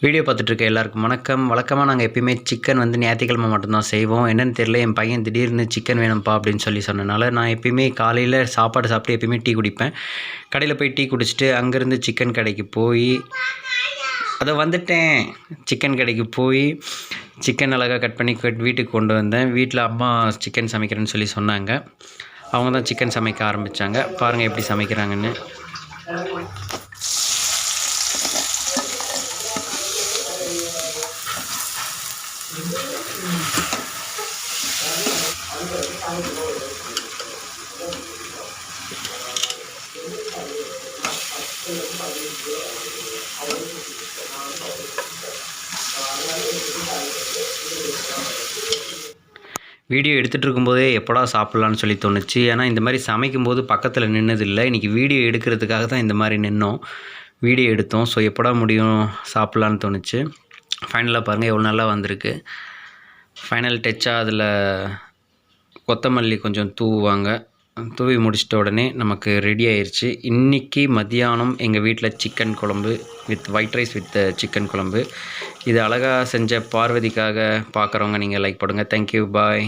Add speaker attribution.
Speaker 1: Video பார்த்துட்ருக்க எல்லாருக்கும் வணக்கம். வழக்கமாக நாங்கள் எப்பயுமே சிக்கன் ஞாயிற்றுக்கிழமை மட்டும்தான் செய்வோம். என்னென்னு தெரியல, என் பையன் திடீர்னு சிக்கன் வேணும்ப்பா அப்படின்னு சொன்னனால, நான் எப்பயுமே காலையில் சாப்பாடு சாப்பிட்டு எப்பயுமே டீ குடிப்பேன். கடையில் போய் டீ குடிச்சிட்டு அங்கேருந்து சிக்கன் கடைக்கு போய் சிக்கன் கடைக்கு போய் சிக்கன் அழகாக கட் பண்ணி வீட்டுக்கு கொண்டு வந்தேன். வீட்டில் அம்மா சிக்கன் சமைக்கிறேன்னு சொல்லி சொன்னாங்க. அவங்க தான் சிக்கன் சமைக்க ஆரம்பித்தாங்க. பாருங்கள் எப்படி சமைக்கிறாங்கன்னு. வீடியோ எடுத்துகிட்டு இருக்கும்போதே எப்படா சாப்பிட்லான்னு சொல்லி தோணுச்சு. ஏன்னா இந்த மாதிரி சமைக்கும்போது பக்கத்தில் நின்னதில்லை. இன்றைக்கி வீடியோ எடுக்கிறதுக்காக தான் இந்த மாதிரி நின்னோம், வீடியோ எடுத்தோம். ஸோ எப்படா முடியும் சாப்பிட்லான்னு தோணுச்சு. ஃபைனலாக பாருங்கள் எவ்வளோ நல்லா வந்திருக்கு. ஃபைனல் டச்சாக அதில் கொத்தமல்லி கொஞ்சம் தூவுவாங்க. தூவி முடிச்சிட்ட உடனே நமக்கு ரெடி ஆயிடுச்சு. இன்றைக்கி மத்தியானம் எங்கள் வீட்டில் சிக்கன் குழம்பு with white rice with chicken குழம்பு. இது அழகாக செஞ்ச பார்வதிக்காக பார்க்குறவங்க நீங்கள் லைக் போடுங்க. தேங்க்யூ, பாய்.